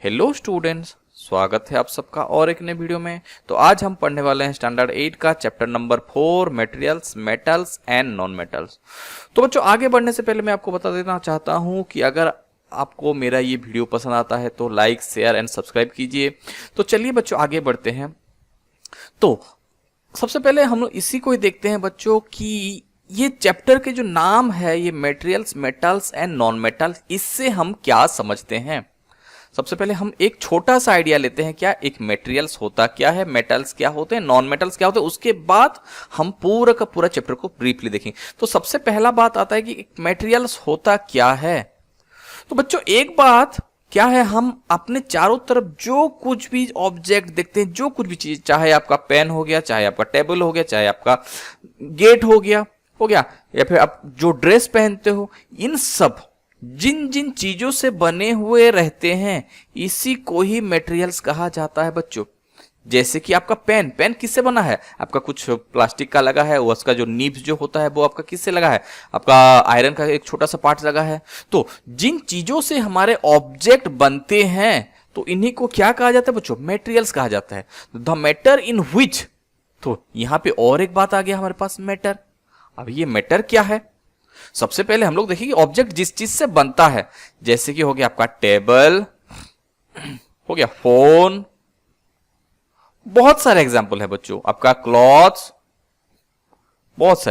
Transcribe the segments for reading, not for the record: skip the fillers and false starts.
Hello students, स्वागत है आप सबका और एक नए वीडियो में। तो आज हम पढ़ने वाले हैं स्टैंडर्ड 8 का chapter number 4 materials, metals and non metals. तो बच्चों, आगे बढ़ने से पहले मैं आपको बता देना चाहता हूं कि अगर आपको मेरा ये वीडियो पसंद आता है तो लाइक, शेयर एंड सब्सक्राइब कीजिए। तो चलिए बच्चों, आगे बढ़ते हैं। तो सबसे पहले हम लोग इसी को ही देखते हैं बच्चों कि ये चैप्टर के जो नाम है, ये materials, metals and non metals, इससे हम क्या समझते हैं। सबसे पहले हम एक छोटा सा आइडिया लेते हैं, क्या एक मटेरियल्स होता क्या है, मेटल्स क्या होते हैं, नॉन मेटल्स क्या होते हैं। उसके बाद हम पूरा का पूरा चैप्टर को ब्रीफली देखेंगे। तो सबसे पहला बात आता है कि एक मटेरियल्स होता क्या है। तो बच्चों, एक बात क्या है, हम अपने चारों तरफ जो कुछ भी ऑब्जेक्ट देखते हैं, जो कुछ भी चीज, चाहे आपका पेन हो गया, चाहे आपका टेबल हो गया, चाहे आपका गेट हो गया या फिर आप जो ड्रेस पहनते हो, इन सब जिन जिन चीजों से बने हुए रहते हैं, इसी को ही मटेरियल्स कहा जाता है बच्चों। जैसे कि आपका पेन किससे बना है, आपका कुछ प्लास्टिक का लगा है, उसका जो नीब जो होता है वो आपका किससे लगा है, आपका आयरन का एक छोटा सा पार्ट लगा है। तो जिन चीजों से हमारे ऑब्जेक्ट बनते हैं, तो इन्हीं को क्या कहा जाता है बच्चों, मटेरियल्स कहा जाता है। द मैटर इन व्हिच, तो यहां पे और एक बात आ गया हमारे पास, मैटर। अब ये मैटर क्या है, सबसे पहले हम लोग देखेंगे ऑब्जेक्ट जिस चीज से बनता है। जैसे कि हो गया आपका टेबल, हो गया फोन, बहुत सारे एग्जाम्पल है बच्चों, आपका क्लॉथ्स, बहुत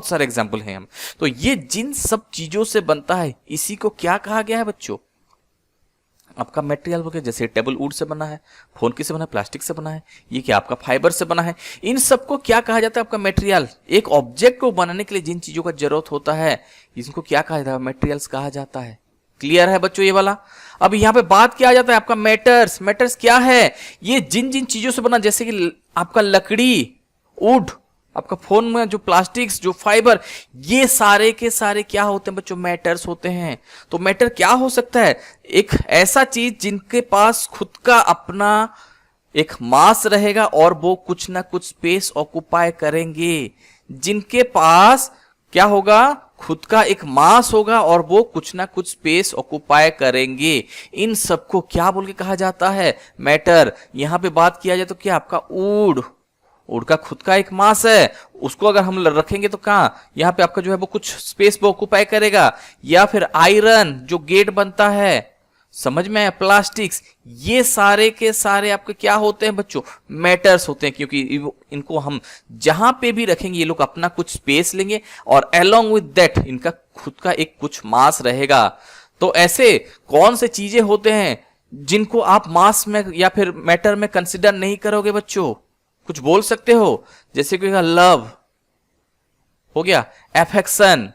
सारे एग्जाम्पल हैं हम। तो ये जिन सब चीजों से बनता है, इसी को क्या कहा गया है बच्चों, आपका मटेरियल हो गया। जैसे टेबल वुड से बना है, फोन किससे बना है, प्लास्टिक से बना है, ये क्या आपका फाइबर से बना है। इन सबको क्या कहा जाता है, आपका मटेरियल। एक ऑब्जेक्ट को बनाने के लिए जिन चीजों का जरूरत होता है, इसको क्या कहा जाता है, मटेरियल्स कहा जाता है। क्लियर है बच्चों ये वाला। अब यहाँ पे बात क्या आ जाता है, आपका मैटर्स क्या है, ये जिन जिन चीजों से बना, जैसे कि आपका लकड़ी, वुड, आपका फोन में जो प्लास्टिक्स, जो फाइबर, ये सारे के सारे क्या होते हैं बच्चों, मैटर्स होते हैं। तो मैटर क्या हो सकता है, एक ऐसा चीज जिनके पास खुद का अपना एक मास रहेगा और वो कुछ ना कुछ स्पेस ऑक्युपाई करेंगे। जिनके पास क्या होगा, खुद का एक मास होगा और वो कुछ ना कुछ स्पेस ऑक्युपाई करेंगे। इन सबको क्या बोल के कहा जाता है, मैटर। यहां पे बात किया जाए तो क्या, आपका वुड का खुद का एक मास है, उसको अगर हम रखेंगे तो कहां, यहां पे आपका जो है वो कुछ स्पेस वो ऑक्युपाई करेगा। या फिर आयरन जो गेट बनता है, समझ में है, प्लास्टिक्स, ये सारे के सारे आपके क्या होते हैं बच्चों, मैटर्स होते हैं। क्योंकि इनको हम जहां पे भी रखेंगे, ये लोग अपना कुछ स्पेस लेंगे और अलोंग विद दैट इनका खुद का एक कुछ मास रहेगा। तो ऐसे कौन से चीजें होते हैं जिनको आप मास में या फिर मैटर में कंसिडर नहीं करोगे बच्चों, कुछ बोल सकते हो। जैसे कि लव हो गया, एफेक्शन,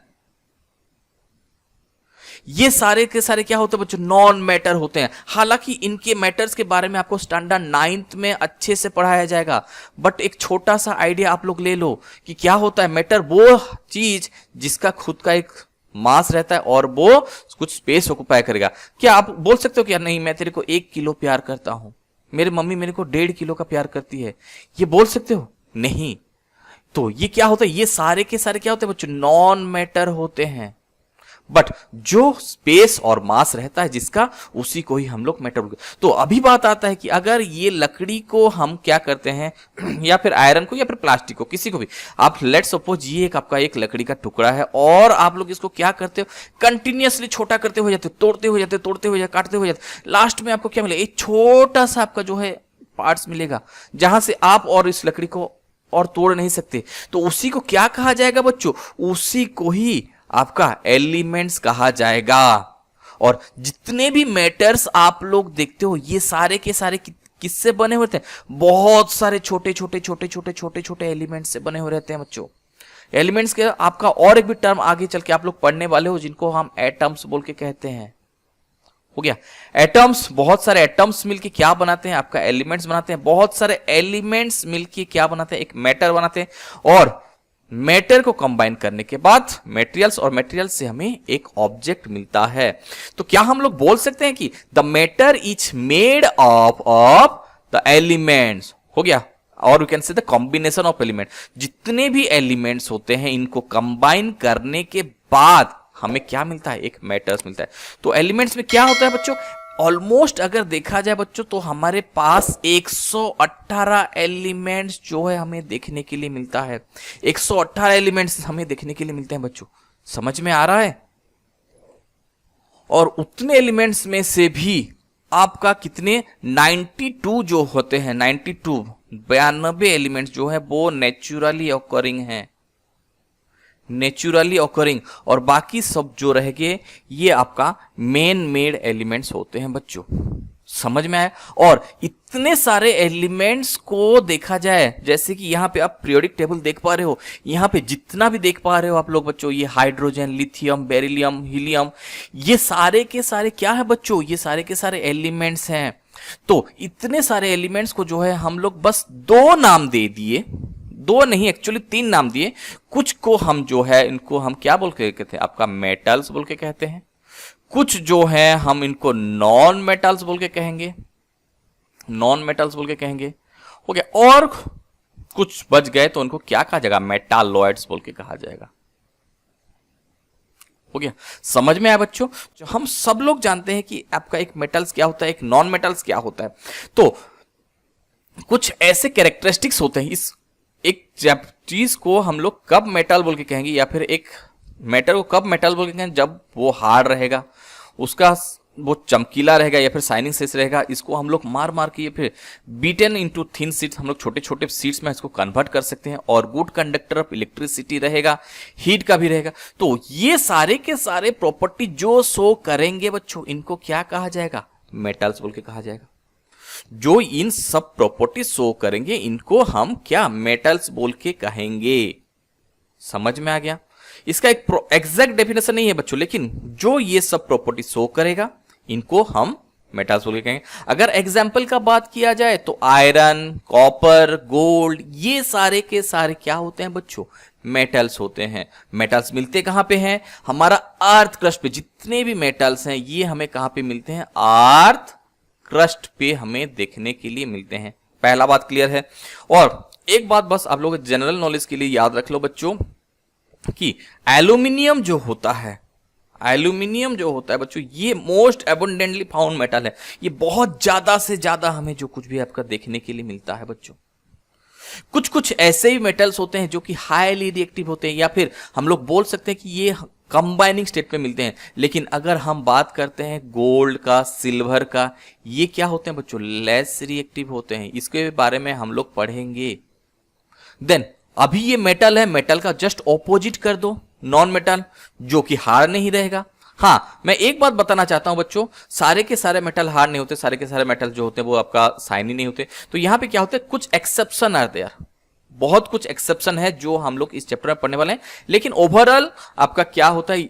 ये सारे के सारे क्या होते हैं बच्चों, नॉन मैटर होते हैं। हालांकि इनके मैटर्स के बारे में आपको स्टैंडर्ड 9th में अच्छे से पढ़ाया जाएगा, बट एक छोटा सा आइडिया आप लोग ले लो कि क्या होता है मैटर, वो चीज जिसका खुद का एक मास रहता है और वो कुछ स्पेस ऑक्युपाई करेगा। क्या आप बोल सकते हो कि यार नहीं, मैं तेरे को 1 किलो प्यार करता हूं, मेरी मम्मी मेरे को 1.5 किलो का प्यार करती है, ये बोल सकते हो? नहीं। तो ये क्या होता है, ये सारे के सारे क्या होते हैं बच्चों, नॉन मैटर होते हैं। बट जो स्पेस और मास रहता है जिसका, उसी को ही हम लोग मैटर। तो अभी बात आता है कि अगर ये लकड़ी को हम क्या करते हैं या फिर आयरन को या फिर प्लास्टिक को, किसी को भी आप लेट्स सपोज ये एक आपका एक लकड़ी का टुकड़ा है और आप लोग इसको क्या करते हो, कंटिन्यूअसली छोटा करते हो जाते हो, तोड़ते हो जाते, काटते हो जाते, लास्ट में आपको क्या मिलेगा, एक छोटा सा आपका जो है पार्ट्स मिलेगा, जहां से आप और इस लकड़ी को और तोड़ नहीं सकते। तो उसी को क्या कहा जाएगा बच्चों, उसी को ही आपका एलिमेंट्स कहा जाएगा। और जितने भी मैटर्स आप लोग देखते हो, ये सारे के सारे किससे बने हुए थे, बहुत सारे छोटे एलिमेंट्स से बने हुए रहते हैं बच्चों। एलिमेंट्स के आपका और एक भी टर्म आगे चल के आप लोग पढ़ने वाले हो, जिनको हम एटम्स बोल के कहते हैं। हो गया, एटम्स, बहुत सारे एटम्स मिलके क्या बनाते हैं, आपका एलिमेंट्स बनाते हैं। बहुत सारे एलिमेंट्स मिलके क्या बनाते हैं, एक मैटर बनाते हैं। और मैटर को कंबाइन करने के बाद मटेरियल्स, और मटेरियल्स से हमें एक ऑब्जेक्ट मिलता है। तो क्या हम लोग बोल सकते हैं कि the matter is made of the elements, हो गया, और you can say the combination of element. जितने भी एलिमेंट्स होते हैं, इनको कंबाइन करने के बाद हमें क्या मिलता है, एक मैटर्स मिलता है। तो एलिमेंट्स में क्या होता है बच्चों, ऑलमोस्ट अगर देखा जाए बच्चों तो हमारे पास 118 एलिमेंट्स जो है हमें देखने के लिए मिलता है। 118 एलिमेंट्स हमें देखने के लिए मिलते हैं बच्चों, समझ में आ रहा है। और उतने एलिमेंट्स में से भी आपका कितने 92 जो होते हैं, 92 एलिमेंट्स जो है वो नेचुरली ऑकरिंग हैं, नेचुरली ऑकरिंग, और बाकी सब जो रह गए ये आपका मेन मेड एलिमेंट्स होते हैं बच्चों, समझ में आया। और इतने सारे एलिमेंट्स को देखा जाए, जैसे कि यहाँ पे आप पीरियोडिक टेबल देख पा रहे हो, यहाँ पे जितना भी देख पा रहे हो आप लोग बच्चों, ये हाइड्रोजन, लिथियम, बेरिलियम, हीलियम, ये सारे के सारे क्या है बच्चों, ये सारे के सारे एलिमेंट्स हैं। तो इतने सारे एलिमेंट्स को जो है हम लोग बस 2 नाम दे दिए, 2 नहीं एक्चुअली 3 नाम दिए। कुछ को हम जो है इनको हम क्या बोल के कहते हैं, आपका मेटल्स बोल के कहते हैं। कुछ जो है हम इनको नॉन मेटल्स बोल के कहेंगे, नॉन मेटल्स बोल के कहेंगे, हो गया। और कुछ बच गए तो उनको क्या कहा जाएगा, मेटालॉइड्स बोल के कहा जाएगा, हो गया। समझ में आया बच्चों। जो हम सब लोग जानते हैं कि आपका एक मेटल्स क्या होता है, एक नॉन मेटल्स क्या होता है। तो कुछ ऐसे कैरेक्टरिस्टिक्स होते हैं इस एक चीज को हम लोग कब मेटल बोल के कहेंगे, या फिर एक मेटल को कब मेटल बोल के कहेंगे, जब वो हार्ड रहेगा, उसका वो चमकीला रहेगा या फिर शाइनिंग सेस रहेगा। इसको हम लोग मार मार के फिर बीटन इनटू थिन शीट्स, हम लोग छोटे छोटे शीट्स में इसको कन्वर्ट कर सकते हैं। और गुड कंडक्टर ऑफ इलेक्ट्रिसिटी रहेगा, हीट का भी रहेगा। तो ये सारे के सारे प्रॉपर्टी जो शो करेंगे बच्चों, इनको क्या कहा जाएगा, मेटल्स बोल के कहा जाएगा। जो इन सब प्रॉपर्टी शो करेंगे इनको हम क्या, मेटल्स बोल के कहेंगे। समझ में आ गया। इसका एक एग्जैक्ट डेफिनेशन नहीं है बच्चों, लेकिन जो ये सब प्रॉपर्टी शो करेगा इनको हम मेटल्स बोल के कहेंगे। अगर एग्जाम्पल का बात किया जाए तो आयरन, कॉपर, गोल्ड, ये सारे के सारे क्या होते हैं बच्चों, मेटल्स होते हैं। मेटल्स मिलते कहां पे हैं, हमारा अर्थ क्रस्ट पे। जितने भी मेटल्स हैं ये हमें कहां पे मिलते हैं, अर्थ क्रस्ट पे हमें देखने के लिए मिलते हैं। पहला बात क्लियर है। और एक बात बस आप लोग जनरल नॉलेज के लिए याद रख लो बच्चों कि एल्यूमिनियम जो होता है, एल्यूमिनियम जो होता है बच्चों, ये मोस्ट एबंडेंटली फाउंड मेटल है। ये बहुत ज्यादा से ज्यादा हमें जो कुछ भी आपका देखने के लिए मिलता है बच्चों। कुछ कुछ ऐसे ही मेटल्स होते हैं जो कि हाईली रिएक्टिव होते हैं, या फिर हम लोग बोल सकते हैं कि ये कंबाइनिंग स्टेट में मिलते हैं। लेकिन अगर हम बात करते हैं गोल्ड का, सिल्वर का, ये क्या होते हैं बच्चों, लेस रिएक्टिव होते हैं। इसके बारे में हम लोग पढ़ेंगे। देन अभी ये मेटल है, मेटल का जस्ट ऑपोजिट कर दो नॉन मेटल, जो कि हार्ड नहीं रहेगा। हाँ, मैं एक बात बताना चाहता हूं बच्चों, सारे के सारे मेटल हार्ड नहीं होते, सारे के सारे मेटल जो होते हैं वो आपका शाइनी नहीं होते। तो यहां पे क्या होता है, कुछ एक्सेप्शन आते हैं, बहुत कुछ एक्सेप्शन है जो हम लोग इस चैप्टर में पढ़ने वाले हैं। लेकिन ओवरऑल आपका क्या होता है,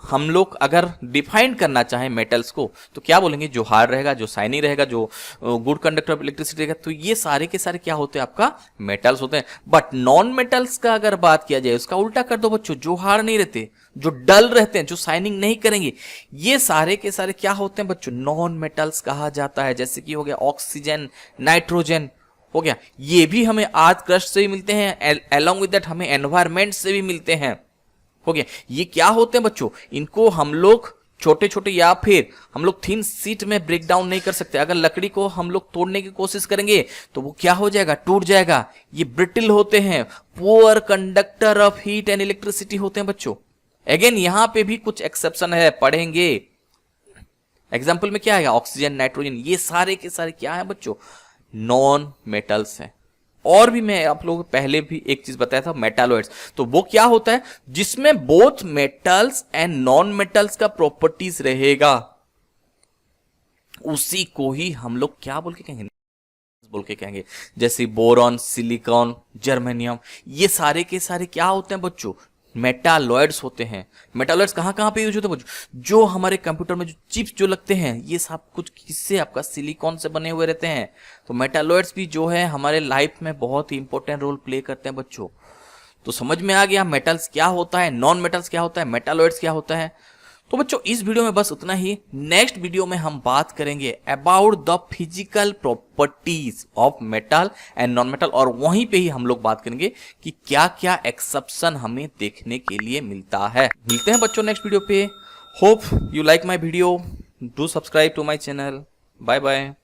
हम लोग अगर डिफाइन करना चाहें मेटल्स को तो क्या बोलेंगे, जो हार्ड रहेगा, जो शाइनी रहेगा, जो गुड कंडक्टर ऑफ इलेक्ट्रिसिटी रहेगा, तो ये सारे के सारे क्या होते हैं, आपका मेटल्स होते हैं। बट नॉन मेटल्स का अगर बात किया जाए, उसका उल्टा कर दो बच्चों, जो हार्ड नहीं रहते, जो डल रहते हैं, जो शाइनिंग नहीं करेंगे, ये सारे के सारे क्या होते हैं बच्चों, नॉन मेटल्स कहा जाता है। जैसे कि हो गया ऑक्सीजन, नाइट्रोजन, हो गया, ये भी हमें अर्थ क्रस्ट से भी मिलते हैं, अलोंग विद दैट हमें एनवायरमेंट से भी मिलते हैं, हो गया। ये क्या होते हैं बच्चों, इनको हम लोग छोटे छोटे या फिर हम लोग थिन शीट में ब्रेक डाउन नहीं कर सकते। अगर लकड़ी को हम लोग तोड़ने की कोशिश करेंगे तो वो क्या हो जाएगा, टूट जाएगा। ये ब्रिटिल होते हैं, poor conductor of heat and electricity होते हैं बच्चों। अगेन यहां पे भी कुछ एक्सेप्शन है, पढ़ेंगे। एग्जाम्पल में क्या है, ऑक्सीजन, नाइट्रोजन, ये सारे के सारे क्या है बच्चों, नॉन मेटल्स हैं। और भी मैं आप लोगों को पहले भी एक चीज बताया था, मेटालॉइड्स। तो वो क्या होता है, जिसमें both metals and non metals का प्रॉपर्टीज रहेगा, उसी को ही हम लोग क्या बोल के कहेंगे, बोल के कहेंगे। जैसे बोरॉन, सिलिकॉन, जर्मेनियम, ये सारे के सारे क्या होते हैं बच्चों, मेटालॉइड्स होते हैं। मेटालॉइड्स कहां कहां पे यूज होते हैं बच्चों, जो हमारे कंप्यूटर में जो चिप्स जो लगते हैं, ये सब कुछ किससे, आपका सिलिकॉन से बने हुए रहते हैं। तो मेटालॉइड्स भी जो है हमारे लाइफ में बहुत ही इंपॉर्टेंट रोल प्ले करते हैं बच्चों। तो समझ में आ गया मेटल्स क्या होता है, नॉन मेटल्स क्या होता है, मेटालॉइड्स क्या होता है। तो बच्चों इस वीडियो में बस उतना ही। नेक्स्ट वीडियो में हम बात करेंगे about the physical properties of metal and non metal, और वहीं पे ही हम लोग बात करेंगे कि क्या क्या एक्सेप्शन हमें देखने के लिए मिलता है। मिलते हैं बच्चों नेक्स्ट वीडियो पे। Hope you like my video. Do subscribe to my channel. Bye bye.